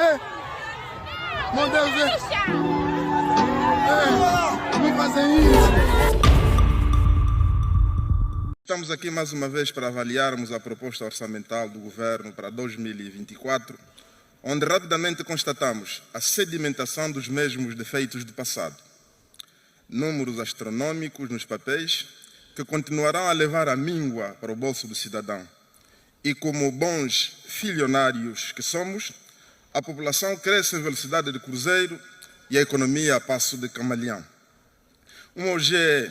Meu Deus, não fazem isso. Estamos aqui mais uma vez para avaliarmos a proposta orçamental do Governo para 2024, onde rapidamente constatamos a sedimentação dos mesmos defeitos do passado. Números astronômicos nos papéis que continuarão a levar a míngua para o bolso do cidadão. E como bons filionários que somos, a população cresce em velocidade de cruzeiro e a economia a passo de camaleão. Um OGE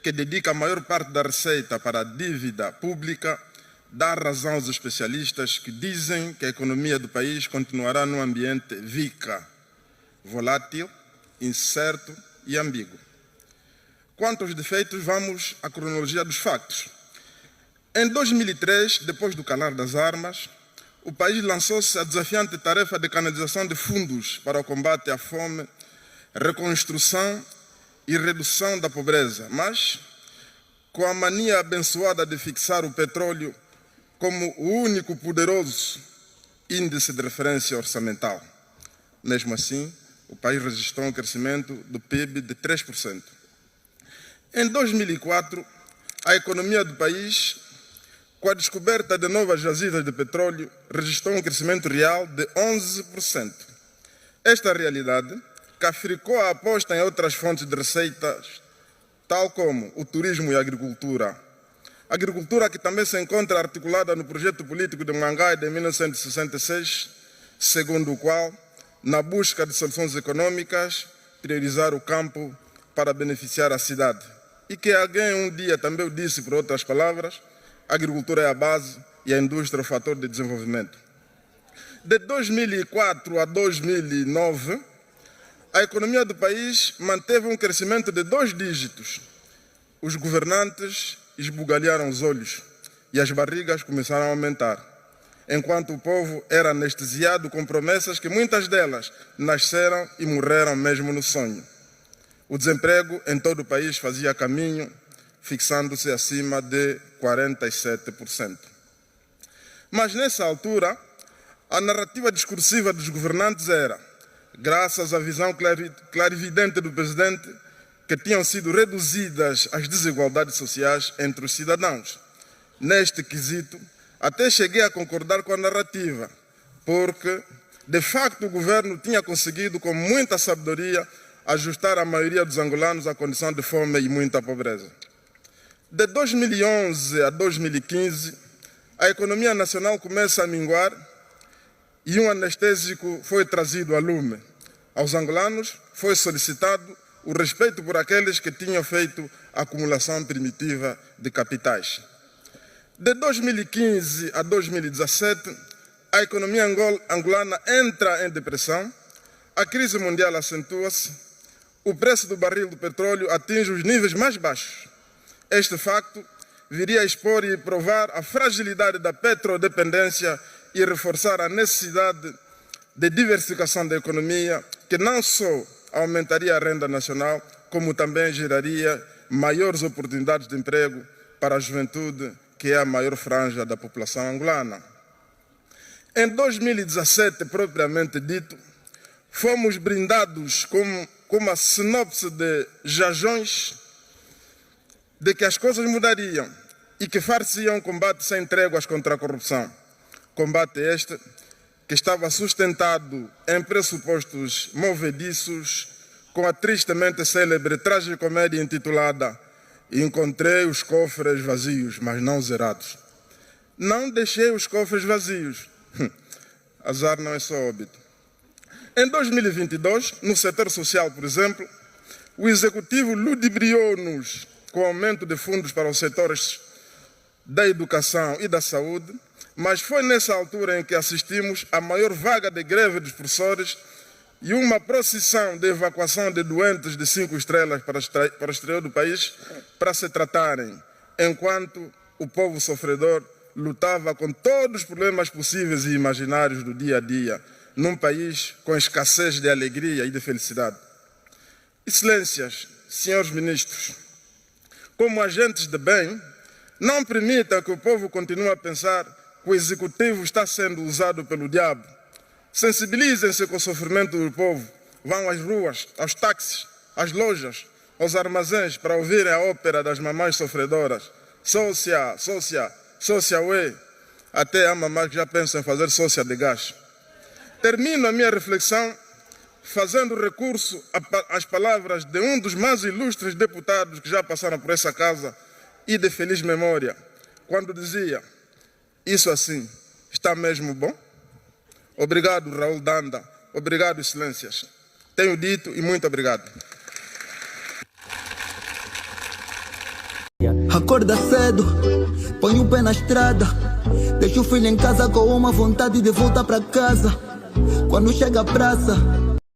que dedica a maior parte da receita para a dívida pública dá razão aos especialistas que dizem que a economia do país continuará num ambiente VICA, volátil, incerto e ambíguo. Quanto aos defeitos, vamos à cronologia dos factos. Em 2003, depois do calar das armas, o país lançou-se à desafiante tarefa de canalização de fundos para o combate à fome, reconstrução e redução da pobreza, mas com a mania abençoada de fixar o petróleo como o único poderoso índice de referência orçamental. Mesmo assim, o país registrou um crescimento do PIB de 3%. Em 2004, a economia do país, com a descoberta de novas jazidas de petróleo, registrou um crescimento real de 11%. Esta realidade cafricou a aposta em outras fontes de receitas, tal como o turismo e a agricultura. Agricultura que também se encontra articulada no projeto político de Mangai de 1966, segundo o qual, na busca de soluções econômicas, priorizar o campo para beneficiar a cidade. E que alguém um dia também o disse, por outras palavras, a agricultura é a base e a indústria o fator de desenvolvimento. De 2004 a 2009, a economia do país manteve um crescimento de 2 dígitos. Os governantes esbugalharam os olhos e as barrigas começaram a aumentar, enquanto o povo era anestesiado com promessas que muitas delas nasceram e morreram mesmo no sonho. O desemprego em todo o país fazia caminho, fixando-se acima de 47%. Mas nessa altura, a narrativa discursiva dos governantes era, graças à visão clarividente do presidente, que tinham sido reduzidas as desigualdades sociais entre os cidadãos. Neste quesito, até cheguei a concordar com a narrativa, porque, de facto, o governo tinha conseguido, com muita sabedoria, ajustar a maioria dos angolanos à condição de fome e muita pobreza. De 2011 a 2015, a economia nacional começa a minguar e um anestésico foi trazido a lume. Aos angolanos foi solicitado o respeito por aqueles que tinham feito a acumulação primitiva de capitais. De 2015 a 2017, a economia angolana entra em depressão, a crise mundial acentua-se, o preço do barril do petróleo atinge os níveis mais baixos. Este facto viria a expor e provar a fragilidade da petrodependência e reforçar a necessidade de diversificação da economia, que não só aumentaria a renda nacional, como também geraria maiores oportunidades de emprego para a juventude, que é a maior franja da população angolana. Em 2017, propriamente dito, fomos brindados com uma sinopse de jajões de que as coisas mudariam e que far-se-ia um combate sem tréguas contra a corrupção. Combate este que estava sustentado em pressupostos movediços, com a tristemente célebre tragicomédia intitulada "Encontrei os cofres vazios, mas não zerados". Não deixei os cofres vazios. Azar não é só óbito. Em 2022, no setor social, por exemplo, o Executivo ludibriou-nos com o aumento de fundos para os setores da educação e da saúde, mas foi nessa altura em que assistimos à maior vaga de greve dos professores e uma procissão de evacuação de doentes de 5 estrelas para o exterior do país para se tratarem, enquanto o povo sofredor lutava com todos os problemas possíveis e imaginários do dia a dia, num país com escassez de alegria e de felicidade. Excelências, senhores ministros, como agentes de bem, não permitam que o povo continue a pensar que o executivo está sendo usado pelo diabo. Sensibilizem-se com o sofrimento do povo. Vão às ruas, aos táxis, às lojas, aos armazéns para ouvirem a ópera das mamães sofredoras. Sócia, sócia, sócia, ué. Até há mamães que já pensam em fazer sócia de gás. Termino a minha reflexão fazendo recurso às palavras de um dos mais ilustres deputados que já passaram por essa casa e de feliz memória, quando dizia: isso assim está mesmo bom? Obrigado, Raul Danda. Obrigado, excelências. Tenho dito e muito obrigado. Acorda cedo, põe o pé na estrada, deixa o filho em casa com uma vontade de voltar pra casa. Quando chega a praça,